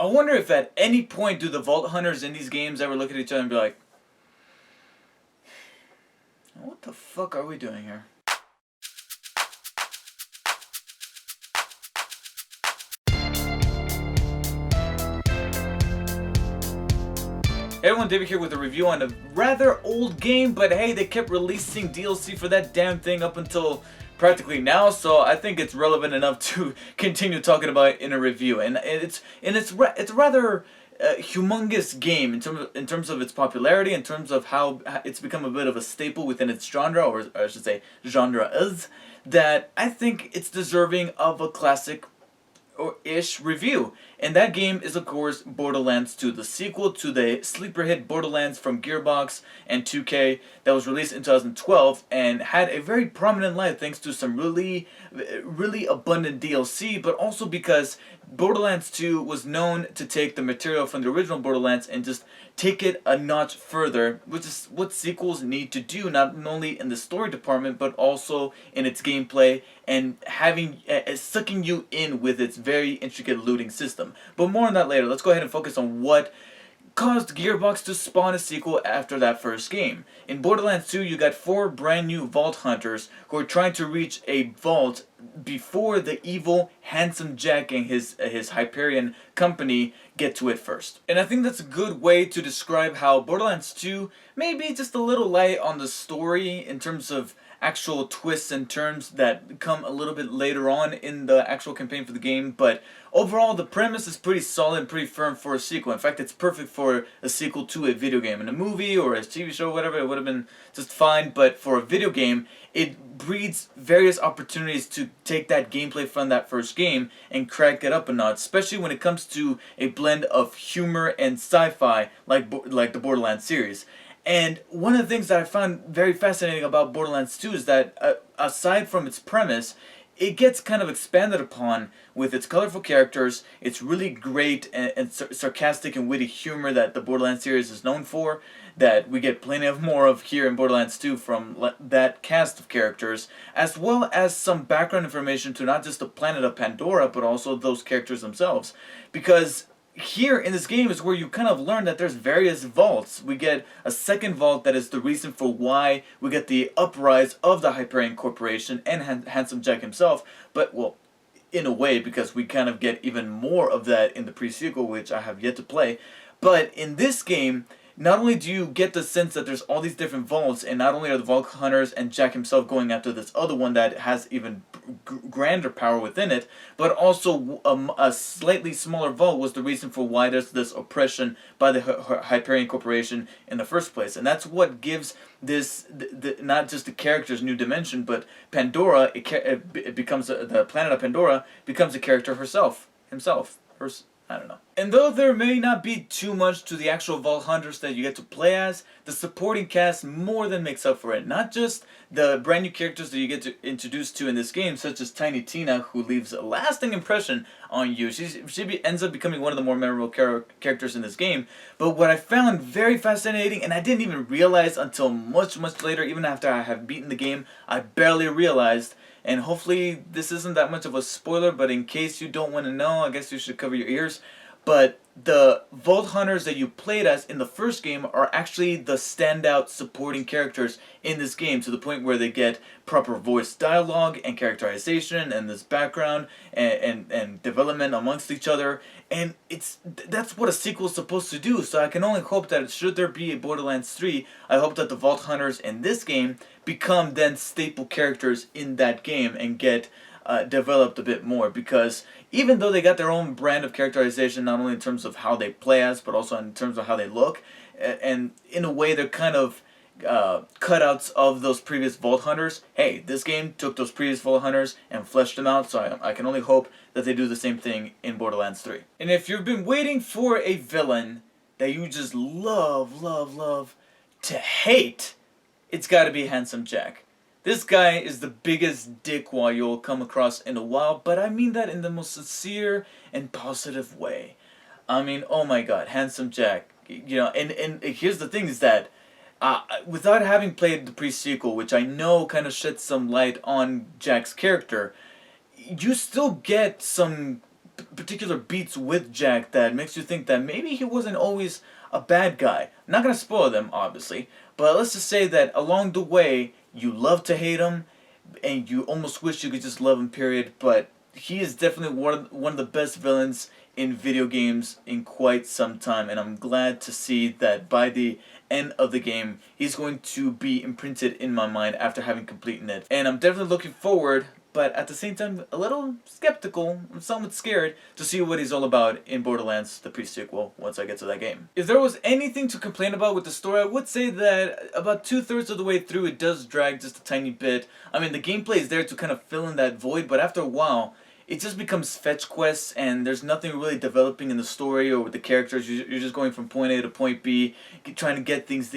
I wonder if at any point do the Vault Hunters in these games ever look at each other and be like, what the fuck are we doing here? Hey everyone, David here with a review on a rather old game, but hey, they kept releasing DLC for that damn thing up until practically now, so I think it's relevant enough to continue talking about it in a review. And it's a rather humongous game in terms of its popularity, in terms of how it's become a bit of a staple within its genre, or I should say genres, that I think it's deserving of a classic or ish review. And that game is of course Borderlands 2, the sequel to the sleeper hit Borderlands from Gearbox and 2K that was released in 2012 and had a very prominent life thanks to some really abundant DLC, but also because Borderlands 2 was known to take the material from the original Borderlands and just take it a notch further, which is what sequels need to do, not only in the story department but also in its gameplay and having sucking you in with its very intricate looting system. But more on that later. Let's go ahead and focus on what caused Gearbox to spawn a sequel after that first game. In Borderlands 2, you got 4 brand new Vault Hunters who are trying to reach a vault before the evil Handsome Jack and his Hyperion company get to it first. And I think that's a good way to describe how Borderlands 2 may be just a little light on the story in terms of actual twists and turns that come a little bit later on in the actual campaign for the game, but overall the premise is pretty solid and pretty firm for a sequel. In fact, it's perfect for a sequel to a video game. In a movie or a TV show or whatever, it would have been just fine, but for a video game, it breeds various opportunities to take that gameplay from that first game and crank it up a notch, especially when it comes to a blend of humor and sci-fi like the Borderlands series. And one of the things that I found very fascinating about Borderlands 2 is that, aside from its premise, it gets kind of expanded upon with its colorful characters, its really great and sarcastic and witty humor that the Borderlands series is known for, that we get plenty of more of here in Borderlands 2 from that cast of characters, as well as some background information to not just the planet of Pandora, but also those characters themselves. Because here in this game is where you kind of learn that there's various vaults. We get a second vault that is the reason for why we get the uprise of the Hyperion Corporation and Handsome Jack himself, but, well, in a way, because we kind of get even more of that in the pre-sequel, which I have yet to play. But in this game, not only do you get the sense that there's all these different vaults, and not only are the Vault Hunters and Jack himself going after this other one that has even grander power within it, but also a slightly smaller vault was the reason for why there's this oppression by the Hyperion Corporation in the first place. And that's what gives this, not just the character's new dimension, but Pandora, it becomes, the planet of Pandora becomes a character himself. I don't know. And though there may not be too much to the actual Vault Hunters that you get to play as, the supporting cast more than makes up for it. Not just the brand new characters that you get to introduce to in this game, such as Tiny Tina, who leaves a lasting impression on you. She ends up becoming one of the more memorable characters in this game. But what I found very fascinating, and I didn't even realize until much later, even after I have beaten the game, I barely realized. And hopefully this isn't that much of a spoiler, but in case you don't want to know, I guess you should cover your ears. But the Vault Hunters that you played as in the first game are actually the standout supporting characters in this game, to the point where they get proper voice dialogue and characterization and this background and development amongst each other. And that's what a sequel is supposed to do. So I can only hope that should there be a Borderlands 3, I hope that the Vault Hunters in this game become then staple characters in that game and get developed a bit more, because even though they got their own brand of characterization, not only in terms of how they play as, but also in terms of how they look, and in a way they're kind of cutouts of those previous Vault Hunters. Hey, this game took those previous Vault Hunters and fleshed them out, so I can only hope that they do the same thing in Borderlands 3. And if you've been waiting for a villain that you just love to hate, it's gotta be Handsome Jack. This guy is the biggest dickwad you'll come across in a while, but I mean that in the most sincere and positive way. I mean, oh my god, Handsome Jack. You know, and here's the thing is that, without having played the pre-sequel, which I know kind of sheds some light on Jack's character, you still get some particular beats with Jack that makes you think that maybe he wasn't always a bad guy. I'm not gonna spoil them, obviously, but let's just say that along the way, you love to hate him, and you almost wish you could just love him, period. But he is definitely one of the best villains in video games in quite some time, and I'm glad to see that by the end of the game, he's going to be imprinted in my mind after having completed it. And I'm definitely looking forward, but at the same time, a little skeptical, I'm somewhat scared to see what he's all about in Borderlands, the pre-sequel, once I get to that game. If there was anything to complain about with the story, I would say that about 2/3 of the way through, it does drag just a tiny bit. I mean, the gameplay is there to kind of fill in that void, but after a while, it just becomes fetch quests, and there's nothing really developing in the story or with the characters. You're just going from point A to point B, trying to get these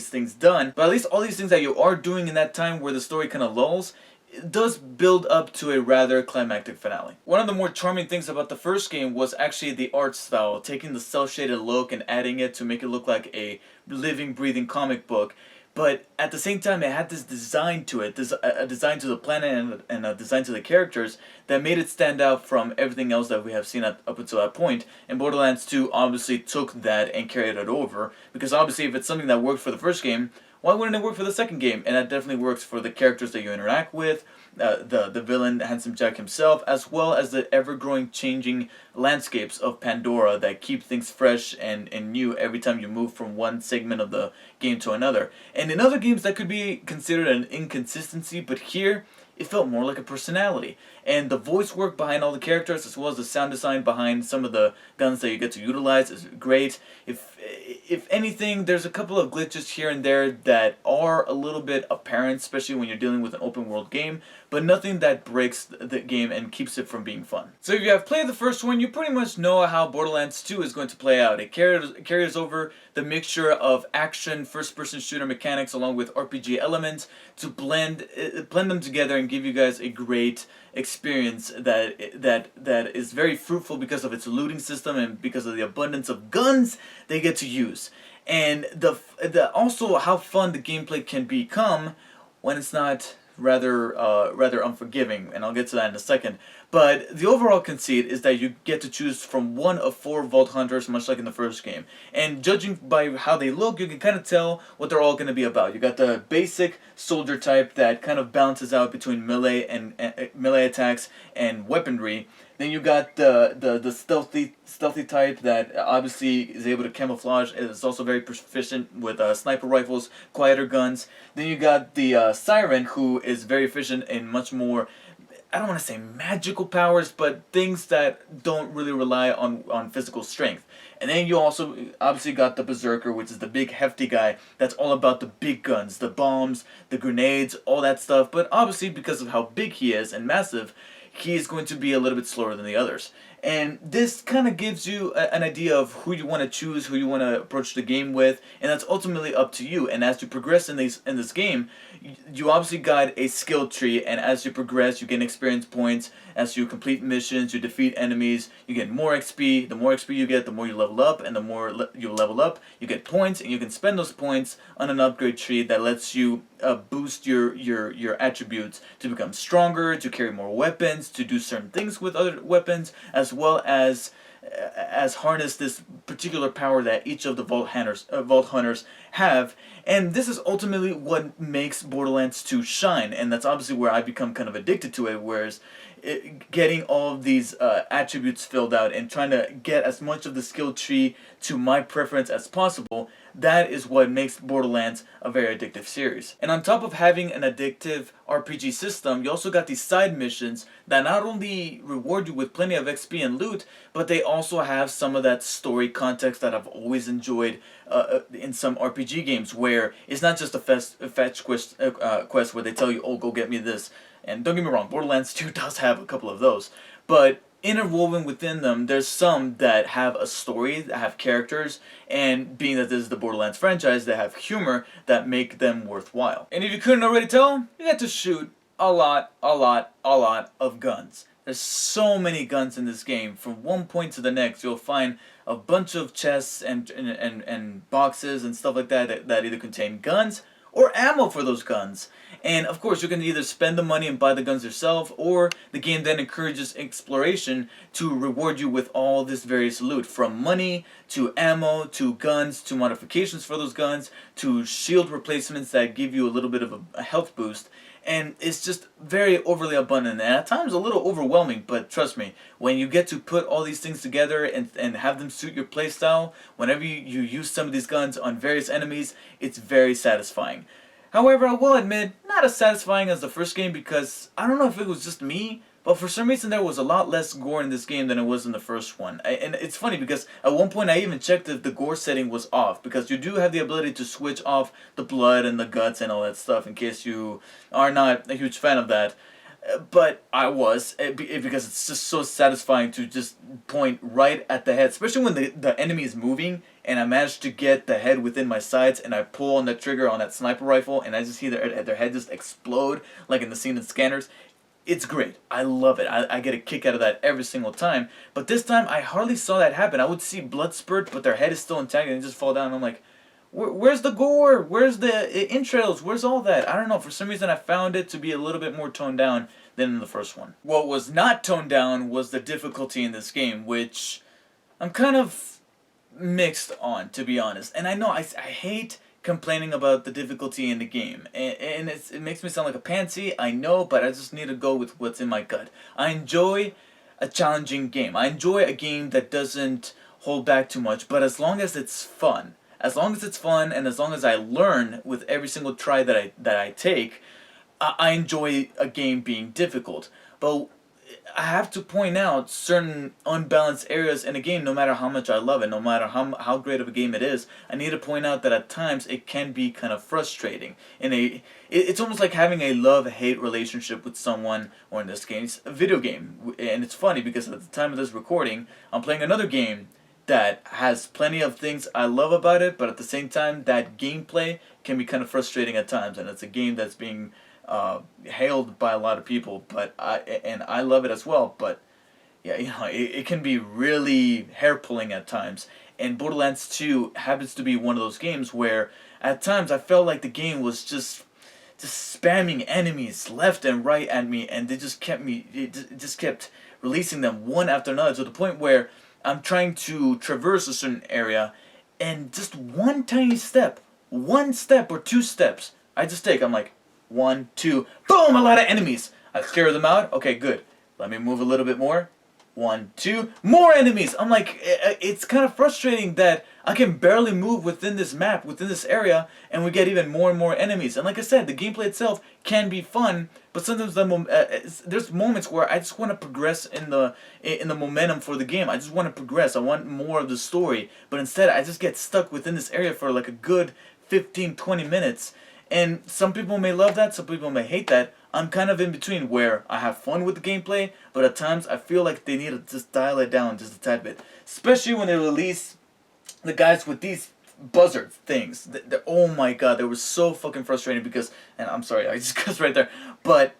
things done. But at least all these things that you are doing in that time where the story kind of lulls, it does build up to a rather climactic finale. One of the more charming things about the first game was actually the art style, taking the cel-shaded look and adding it to make it look like a living, breathing comic book. But at the same time, it had this design to it, a design to the planet and a design to the characters that made it stand out from everything else that we have seen up until that point. And Borderlands 2 obviously took that and carried it over, because obviously if it's something that worked for the first game, why wouldn't it work for the second game? And that definitely works for the characters that you interact with, the villain, Handsome Jack himself, as well as the ever-growing changing landscapes of Pandora that keep things fresh and new every time you move from one segment of the game to another. And in other games that could be considered an inconsistency, but here it felt more like a personality. And the voice work behind all the characters, as well as the sound design behind some of the guns that you get to utilize, is great. If anything, there's a couple of glitches here and there that are a little bit apparent, especially when you're dealing with an open world game, but nothing that breaks the game and keeps it from being fun. So if you have played the first one, you pretty much know how Borderlands 2 is going to play out. It carries over the mixture of action, first-person shooter mechanics along with RPG elements to blend them together and give you guys a great experience that is very fruitful because of its looting system and because of the abundance of guns they get to use, and also how fun the gameplay can become when it's not rather unforgiving, and I'll get to that in a second. But the overall conceit is that you get to choose from one of 4 Vault Hunters, much like in the first game. And judging by how they look, you can kind of tell what they're all going to be about. You got the basic soldier type that kind of balances out between melee and melee attacks and weaponry. Then you got the stealthy type that obviously is able to camouflage. It's also very proficient with sniper rifles, quieter guns. Then you got the Siren, who is very efficient in much more, I don't want to say magical powers, but things that don't really rely on physical strength. And then you also obviously got the Berserker, which is the big hefty guy that's all about the big guns, the bombs, the grenades, all that stuff. But obviously because of how big he is and massive, he is going to be a little bit slower than the others. And this kind of gives you an idea of who you want to choose, who you want to approach the game with, and that's ultimately up to you. And as you progress in this game, you obviously got a skill tree, and as you progress, you get experience points. As you complete missions, you defeat enemies, you get more XP. The more XP you get, the more you level up, and the more you level up, you get points, and you can spend those points on an upgrade tree that lets you boost your attributes to become stronger, to carry more weapons, to do certain things with other weapons, as well as harness this particular power that each of the Vault Hunters have. And this is ultimately what makes Borderlands 2 shine, and that's obviously where I become kind of addicted to it, whereas getting all of these attributes filled out and trying to get as much of the skill tree to my preference as possible, that is what makes Borderlands a very addictive series. And on top of having an addictive RPG system, you also got these side missions that not only reward you with plenty of XP and loot, but they also have some of that story context that I've always enjoyed in some RPG games, where it's not just a fetch quest where they tell you, oh, go get me this. And don't get me wrong, Borderlands 2 does have a couple of those, but interwoven within them, there's some that have a story, that have characters, and being that this is the Borderlands franchise, they have humor that make them worthwhile. And if you couldn't already tell, you get to shoot a lot of guns. There's so many guns in this game. From one point to the next, you'll find a bunch of chests and boxes and stuff like that either contain guns or ammo for those guns. And of course, you can either spend the money and buy the guns yourself, or the game then encourages exploration to reward you with all this various loot, from money to ammo to guns to modifications for those guns to shield replacements that give you a little bit of a health boost. And it's just very overly abundant and at times a little overwhelming, but trust me, when you get to put all these things together and have them suit your playstyle, whenever you use some of these guns on various enemies, it's very satisfying. However, I will admit, not as satisfying as the first game, because I don't know if it was just me, but for some reason there was a lot less gore in this game than it was in the first one. And it's funny because at one point I even checked if the gore setting was off, because you do have the ability to switch off the blood and the guts and all that stuff in case you are not a huge fan of that. But I was, because it's just so satisfying to just point right at the head, especially when the enemy is moving and I manage to get the head within my sights and I pull on the trigger on that sniper rifle and I just see their head just explode like in the scene in Scanners. It's great. I love it. I get a kick out of that every single time. But this time I hardly saw that happen. I would see blood spurt, but their head is still intact and they just fall down. And I'm like, where's the gore? Where's the entrails? Where's all that? I don't know. For some reason I found it to be a little bit more toned down than in the first one. What was not toned down was the difficulty in this game, which I'm kind of mixed on, to be honest. And I know I hate complaining about the difficulty in the game, and it makes me sound like a pansy, I know, but I just need to go with what's in my gut. I enjoy a challenging game. I enjoy a game that doesn't hold back too much, but as long as it's fun, and as long as I learn with every single try that I take, I enjoy a game being difficult. But I have to point out certain unbalanced areas in a game, no matter how much I love it, no matter how great of a game it is. I need to point out that at times it can be kind of frustrating. It's almost like having a love-hate relationship with someone, or in this case, a video game. And it's funny because at the time of this recording, I'm playing another game that has plenty of things I love about it, but at the same time, that gameplay can be kind of frustrating at times, and it's a game that's being hailed by a lot of people, but I love it as well. But yeah, it can be really hair-pulling at times. And Borderlands 2 happens to be one of those games where at times I felt like the game was just spamming enemies left and right at me, and it just kept releasing them one after another, to the point where I'm trying to traverse a certain area, and just one tiny step, one step or two steps I just take, I'm like, 1, 2, boom, a lot of enemies. I clear them out. Okay, good. Let me move a little bit more. 1, 2, more enemies. I'm like, it's kind of frustrating that I can barely move within this map, within this area, and we get even more and more enemies. And like I said, the gameplay itself can be fun, but sometimes there's moments where I just want to progress in the momentum for the game. I just want to progress. I want more of the story, but instead I just get stuck within this area for like a good 15-20 minutes. And some people may love that, some people may hate that. I'm kind of in between, where I have fun with the gameplay, but at times I feel like they need to just dial it down just a tad bit. Especially when they release the guys with these buzzard things. Oh my god, they were so fucking frustrating because, and I'm sorry, I just cussed right there, but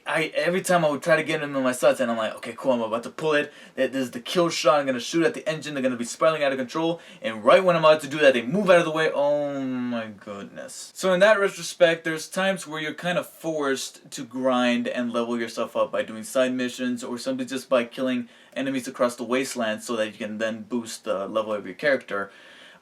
every time I would try to get them in my sights, and I'm like, okay, cool, I'm about to pull it. This is the kill shot. I'm gonna shoot at the engine. They're gonna be spiraling out of control, and right when I'm about to do that, they move out of the way. Oh my goodness. So in that retrospect, there's times where you're kind of forced to grind and level yourself up by doing side missions, or simply just by killing enemies across the wasteland, so that you can then boost the level of your character.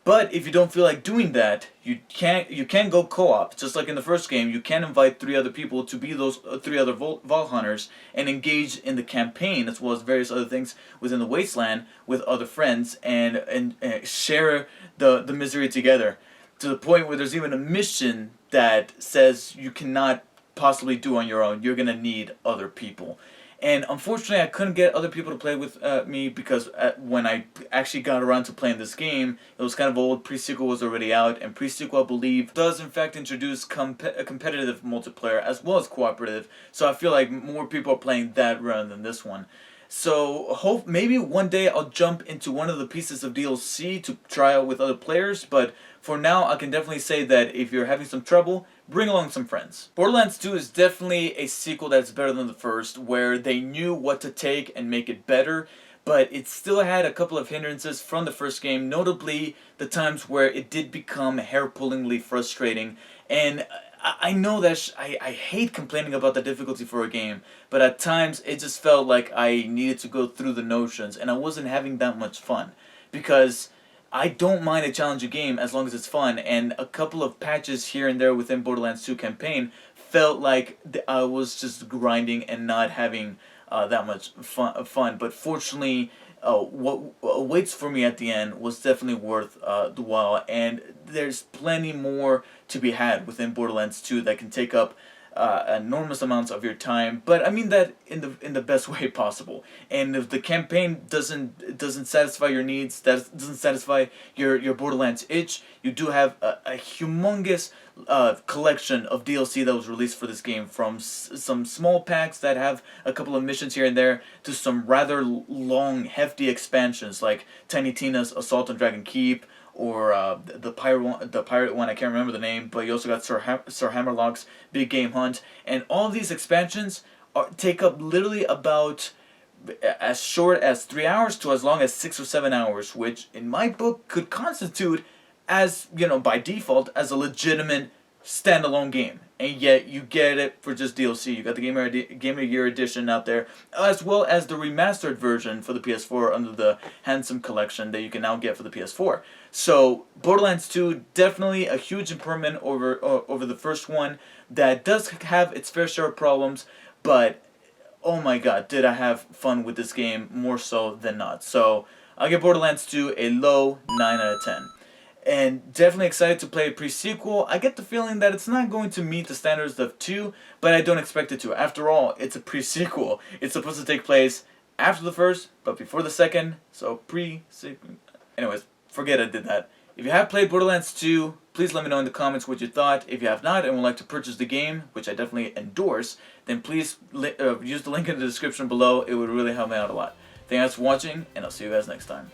But if you don't feel like doing that, you can go co-op. Just like in the first game, you can invite 3 other people to be those 3 other Vault Hunters and engage in the campaign, as well as various other things within the wasteland with other friends, and share the misery together, to the point where there's even a mission that says you cannot possibly do on your own. You're gonna need other people. And unfortunately, I couldn't get other people to play with me, because when I actually got around to playing this game, it was kind of old. Pre-sequel was already out, and Pre-sequel, I believe, does in fact introduce a competitive multiplayer as well as cooperative. So I feel like more people are playing that rather than this one. So maybe one day I'll jump into one of the pieces of DLC to try out with other players, but for now I can definitely say that if you're having some trouble, bring along some friends. Borderlands 2 is definitely a sequel that's better than the first, where they knew what to take and make it better, but it still had a couple of hindrances from the first game, notably the times where it did become hair-pullingly frustrating. And I know that I hate complaining about the difficulty for a game, but at times it just felt like I needed to go through the notions, and I wasn't having that much fun. Because I don't mind a challenging game as long as it's fun, and a couple of patches here and there within Borderlands 2 campaign felt like I was just grinding and not having that much fun. But fortunately, what awaits for me at the end was definitely worth the while, and there's plenty more to be had within Borderlands 2 that can take up enormous amounts of your time, but I mean that in the best way possible. And if the campaign doesn't satisfy your needs, that doesn't satisfy your Borderlands itch, you do have a humongous collection of DLC that was released for this game, from some small packs that have a couple of missions here and there to some rather long, hefty expansions like Tiny Tina's Assault on Dragon Keep, or the pirate one. I can't remember the name, but you also got Sir Hammerlock's Big Game Hunt, and all these expansions take up literally about as short as 3 hours to as long as 6 or 7 hours, which in my book could constitute as, by default, as a legitimate standalone game. And yet you get it for just DLC. You got the Game of the Year edition out there, as well as the remastered version for the PS4 under the Handsome Collection that you can now get for the PS4. So Borderlands 2, definitely a huge improvement over the first one that does have its fair share of problems, but oh my god, did I have fun with this game, more so than not. So I'll give Borderlands 2 a low 9 out of 10. And definitely excited to play a pre-sequel. I get the feeling that it's not going to meet the standards of 2, but I don't expect it to. After all, it's a pre-sequel. It's supposed to take place after the first, but before the second, so pre-sequel. Anyways, forget I did that. If you have played Borderlands 2, please let me know in the comments what you thought. If you have not and would like to purchase the game, which I definitely endorse, then please use the link in the description below. It would really help me out a lot. Thanks for watching, and I'll see you guys next time.